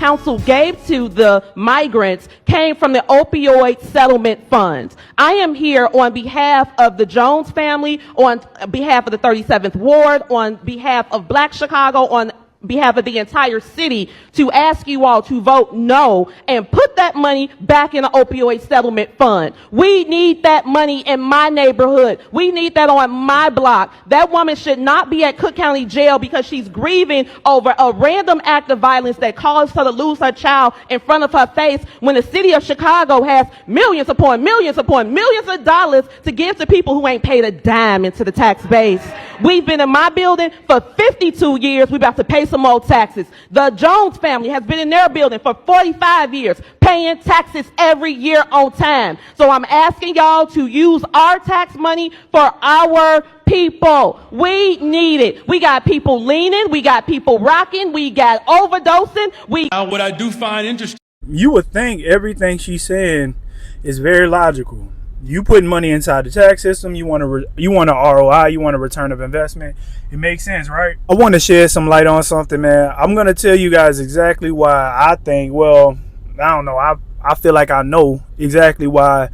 council gave to the migrants came from the opioid settlement funds. I am here on behalf of the Jones family, on behalf of the 37th Ward, on behalf of Black Chicago, on behalf of the entire city, to ask you all to vote no and put that money back in the opioid settlement fund. We need that money in my neighborhood. We need that on my block. That woman should not be at Cook County Jail because she's grieving over a random act of violence that caused her to lose her child in front of her face, when the city of Chicago has millions upon millions upon millions of dollars to give to people who ain't paid a dime into the tax base. We've been in my building for 52 years. We're about to pay some more taxes. The Jones family has been in their building for 45 years, paying taxes every year on time. So I'm asking y'all to use our tax money for our people. We need it. We got people leaning, we got people rocking, we got overdosing. Now, what I do find interesting, you would think everything she's saying is very logical. You putting money inside the tax system, you want a ROI, you want a return of investment. It makes sense, right? I want to shed some light on something, man. I'm going to tell you guys exactly why I think, well, I don't know. I feel like I know exactly why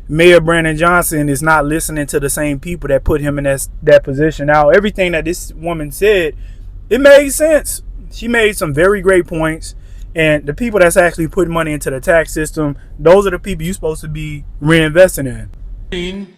Mayor Brandon Johnson is not listening to the same people that put him in that position. Now, everything that this woman said, it made sense. She made some very great points. And the people that's actually putting money into the tax system, those are the people you're supposed to be reinvesting in.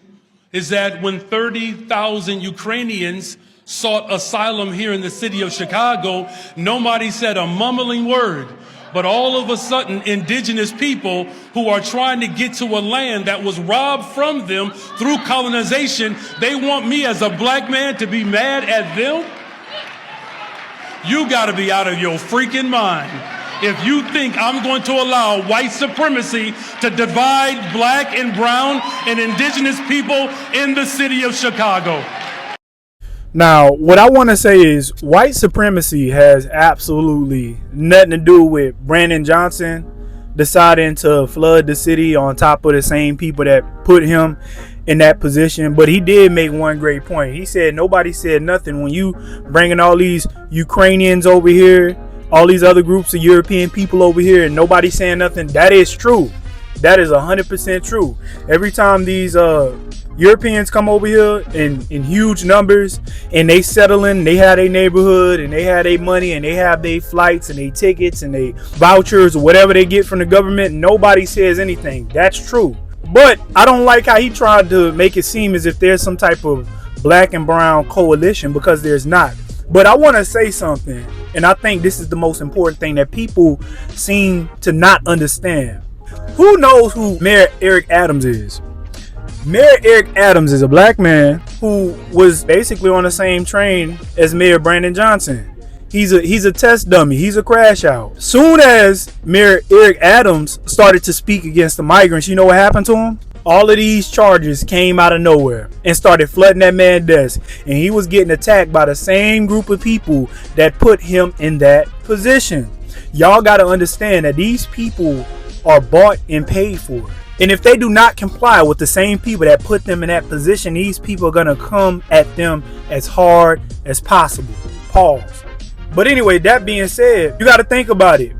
is that when 30,000 Ukrainians sought asylum here in the city of Chicago, nobody said a mumbling word. But all of a sudden, indigenous people who are trying to get to a land that was robbed from them through colonization, they want me as a black man to be mad at them? You gotta be out of your freaking mind if you think I'm going to allow white supremacy to divide black and brown and indigenous people in the city of Chicago. Now, what I want to say is white supremacy has absolutely nothing to do with Brandon Johnson deciding to flood the city on top of the same people that put him in that position. But he did make one great point. He said nobody said nothing when you bringing all these Ukrainians over here, all these other groups of European people over here, and nobody saying nothing. That is true. That is 100% true. Every time these Europeans come over here in huge numbers and they settle in, they have their neighborhood and they have their money and they have their flights and their tickets and their vouchers or whatever they get from the government, nobody says anything. That's true. But I don't like how he tried to make it seem as if there's some type of black and brown coalition, because there's not. But I want to say something, and I think this is the most important thing that people seem to not understand. Who knows who Mayor Eric Adams is? Mayor Eric Adams is a black man who was basically on the same train as Mayor Brandon Johnson. He's a test dummy. He's a crash out. Soon as Mayor Eric Adams started to speak against the migrants, you know what happened to him? All of these charges came out of nowhere and started flooding that man's desk. And he was getting attacked by the same group of people that put him in that position. Y'all got to understand that these people are bought and paid for. And if they do not comply with the same people that put them in that position, these people are going to come at them as hard as possible. Pause. But anyway, that being said, you got to think about it.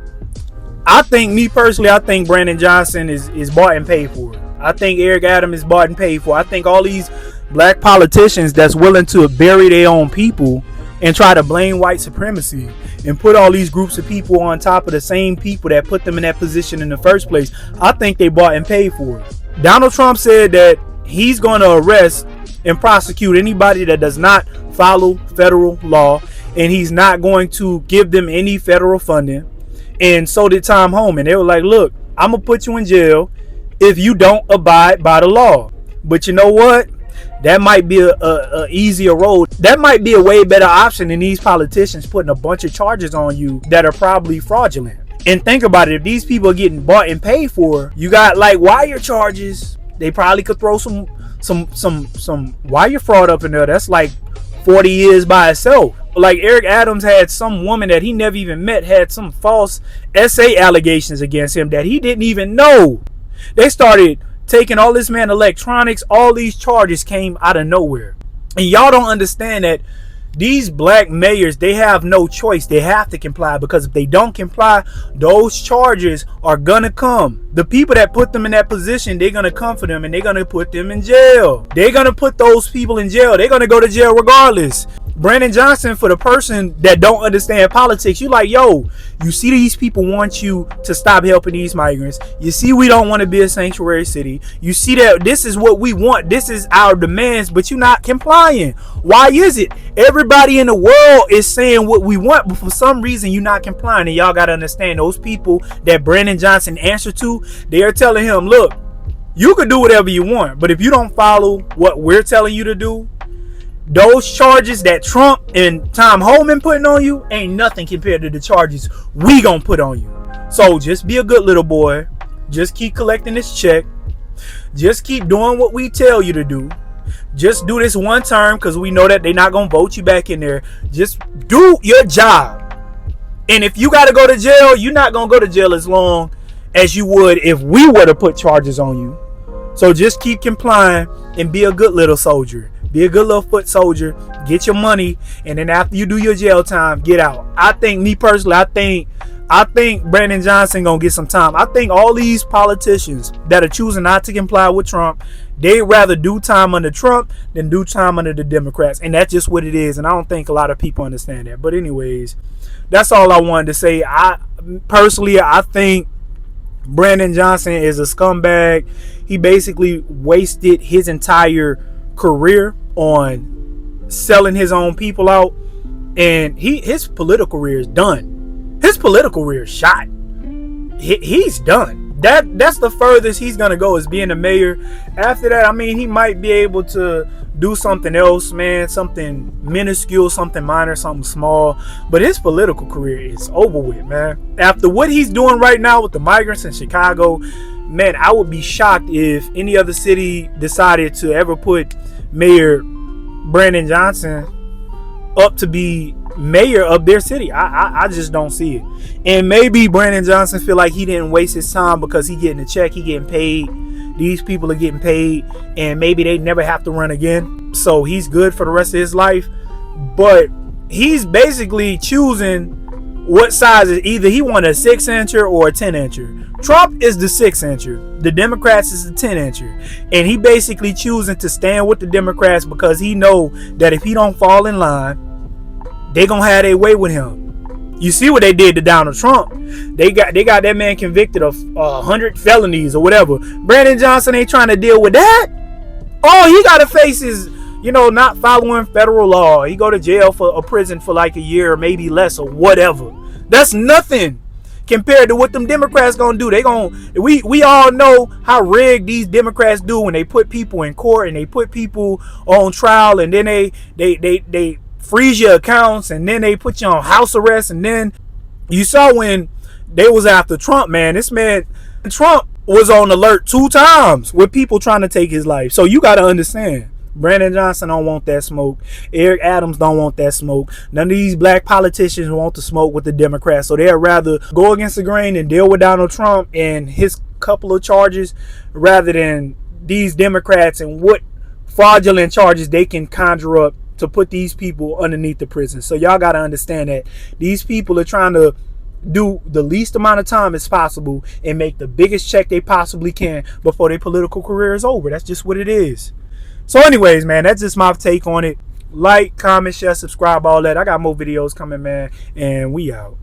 I think Brandon Johnson is bought and paid for. I think Eric Adams is bought and paid for. I think all these black politicians that's willing to bury their own people and try to blame white supremacy and put all these groups of people on top of the same people that put them in that position in the first place, I think they bought and paid for it. Donald Trump said that he's going to arrest and prosecute anybody that does not follow federal law, and he's not going to give them any federal funding. And so did Tom Homan. They were like, look, I'm going to put you in jail if you don't abide by the law. But you know what? That might be a easier road. That might be a way better option than these politicians putting a bunch of charges on you that are probably fraudulent. And think about it. If these people are getting bought and paid for, you got like wire charges. They probably could throw some wire fraud up in there. That's like 40 years by itself. Like Eric Adams had some woman that he never even met, had some false essay allegations against him that he didn't even know. They started taking all this man electronics. All these charges came out of nowhere. And y'all don't understand that these black mayors, they have no choice. They have to comply, because if they don't comply, those charges are gonna come. The people that put them in that position, they're gonna come for them and they're gonna put them in jail. They're gonna put those people in jail. They're gonna go to jail regardless. Brandon Johnson, for the person that don't understand politics, you like, yo, you see these people want you to stop helping these migrants. You see we don't want to be a sanctuary city. You see that this is what we want. This is our demands, but you're not complying. Why is it? Everybody in the world is saying what we want, but for some reason you're not complying. And y'all got to understand, those people that Brandon Johnson answered to, they are telling him, look, you could do whatever you want, but if you don't follow what we're telling you to do, those charges that Trump and Tom Homan putting on you ain't nothing compared to the charges we gonna put on you. So just be a good little boy. Just keep collecting this check. Just keep doing what we tell you to do. Just do this one term, because we know that they're not gonna vote you back in there. Just do your job. And if you gotta go to jail, you're not gonna go to jail as long as you would if we were to put charges on you. So just keep complying and be a good little soldier. Be a good little foot soldier. Get your money, and then after you do your jail time, get out. I think, me personally, I think Brandon Johnson gonna get some time. I think all these politicians that are choosing not to comply with Trump, they'd rather do time under Trump than do time under the Democrats, and that's just what it is. And I don't think a lot of people understand that. But anyways, that's all I wanted to say. I think Brandon Johnson is a scumbag. He basically wasted his entire career on selling his own people out, and his political career is done. His political career is shot. He's done. That's the furthest he's gonna go, is being a mayor. After that, I mean, he might be able to do something else, man, something minuscule, something minor, something small, but his political career is over with, man. After what he's doing right now with the migrants in Chicago, man, I would be shocked if any other city decided to ever put Mayor Brandon Johnson up to be mayor of their city. I just don't see it. And maybe Brandon Johnson feel like he didn't waste his time because he getting a check, he getting paid. These people are getting paid, and maybe they never have to run again. So he's good for the rest of his life. But he's basically choosing what size. Either he want a 6-incher or a 10-incher. Trump is the 6-incher. The Democrats is the 10-incher. And he basically choosing to stand with the Democrats because he know that if he don't fall in line, they gonna have their way with him. You see what they did to Donald Trump. They got that man convicted of 100 felonies or whatever. Brandon Johnson ain't trying to deal with that. All he gotta face is, not following federal law. He go to jail for a prison for like a year or maybe less or whatever. That's nothing compared to what them Democrats gonna do. We all know how rigged these Democrats do when they put people in court and they put people on trial, and then they freeze your accounts, and then they put you on house arrest. And then you saw when they was after Trump, man, Trump was on alert 2 times with people trying to take his life. So you got to understand, Brandon Johnson don't want that smoke. Eric Adams don't want that smoke. None of these black politicians want to smoke with the Democrats. So they'd rather go against the grain and deal with Donald Trump and his couple of charges rather than these Democrats and what fraudulent charges they can conjure up to put these people underneath the prison. So y'all got to understand that these people are trying to do the least amount of time as possible and make the biggest check they possibly can before their political career is over. That's just what it is. So anyways, man, that's just my take on it. Like, comment, share, subscribe, all that. I got more videos coming, man, and we out.